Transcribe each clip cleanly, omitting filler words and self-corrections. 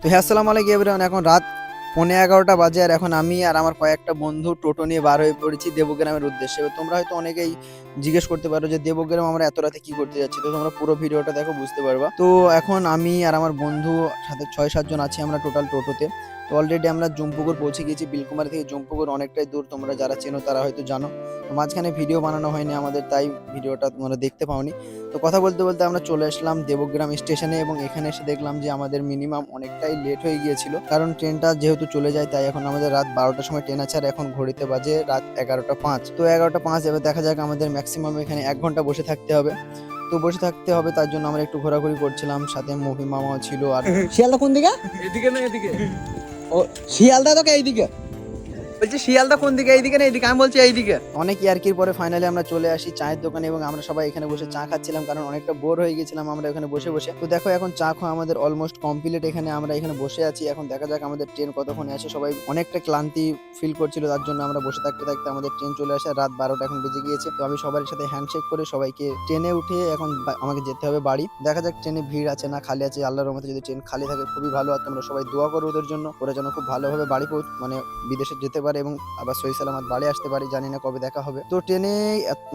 তো হ্যাঁ, আসসালামু আলাইকুম এভরিওয়ান। এখন রাত 11:15 বাজে, আর এখন আমি আর আমার কয়েকটা বন্ধু টোটো নিয়ে বার হয়ে পড়েছি দেবগ্রামের উদ্দেশ্যে। এবার তোমরা হয়তো অনেকেই জিজ্ঞেস করতে পারো যে দেবগ্রাম আমরা এত রাতে কি করতে যাচ্ছি, তো তোমরা পুরো ভিডিওটা দেখো, বুঝতে পারবা। তো এখন আমি আর আমার বন্ধু সাথে 6-7 জন আছি আমরা টোটাল টোটোতে। তো অলরেডি আমরা জম্পুকুর পৌঁছে গেছি। বিলকুমারি থেকে জম্পুকুর অনেকটাই দূর, তোমরা যারা চেনো তারা হয়তো জানো। তো মাঝখানে ভিডিও বানানো হয়নি আমাদের, তাই ভিডিওটা তোমরা দেখতে পাওনি। তো কথা বলতে বলতে আমরা চলে আসলাম দেবগ্রাম স্টেশনে, এবং এখানে এসে দেখলাম যে আমাদের মিনিমাম অনেকটাই লেট হয়ে গিয়েছিল, কারণ ট্রেনটা যেহেতু চলে যায়, তাই এখন আমাদের রাত 12টার সময় ট্রেন আছে, আর এখন ঘড়িতে বাজে রাত 11:05। তো 11:05 এবার দেখা যাক, আমাদের ম্যাক্সিমাম এখানে 1 ঘন্টা বসে থাকতে হবে। তো বসে থাকতে হবে, তার জন্য আমরা একটু ঘোরাঘুরি করছিলাম, সাথে মফি মামাও ছিল। আর শিয়ালদা কোন দিকে? এদিকে না এদিকে। ও শিয়ালদা তোকে এইদিকে বলছি শিয়ালদা কোন দিকে? এইদিকে না এইদিকে? আমি বলছি এইদিকে। অনেক ইয়ার্কির পরে ফাইনালি আমরা চলে আসি চায়ের দোকানে, এবং আমরা সবাই এখানে বসে চা খাচ্ছিলাম, কারণ অনেকটা বোর হয়ে গেছিলাম আমরা এখানে বসে বসে। তো দেখো এখন চা খাওয়া আমাদের অলমোস্ট কমপ্লিট। এখানে আমরা এখানে বসে আছি, এখন দেখা যাক আমাদের ট্রেন কতক্ষণে আসে। সবাই অনেকটা ক্লান্তি ফিল করছিল, তার জন্য আমরা বসে থাকতে থাকতে আমাদের ট্রেন চলে আসে। রাত 12টা এখন বেজে গিয়েছে। তো আমি সবার সাথে হ্যান্ডশেক করে সবাইকে ট্রেনে উঠে এখন আমাকে যেতে হবে বাড়ি। দেখা যাক ট্রেনে ভিড় আছে না খালি আছে। আল্লাহর রহমতে যদি ট্রেন খালি থাকে খুবই ভালো, আর তোমরা সবাই দোয়া করো ওদের জন্য, ওরা যেন খুব ভালোভাবে বাড়ি মানে বিদেশে যেতে পারে এবং আবার সহি সালামত বাড়ি আসতে পারি। জানি না কবে দেখা হবে। তো ট্রেনে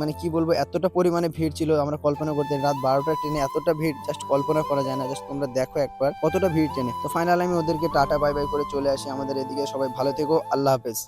মানে কি বলবো, এতটা পরিমাণে ভিড় ছিল আমরা কল্পনা করতে, রাত 12টার ট্রেনে এতটা ভিড় জাস্ট কল্পনা করা যায় না। জাস্ট তোমরা দেখো একবার কতটা ভিড় ট্রেনে। তো ফাইনাল আমি ওদেরকে টাটা বাই বাই করে চলে আসি আমাদের এদিকে। সবাই ভালো থেকো, আল্লাহ হাফেজ।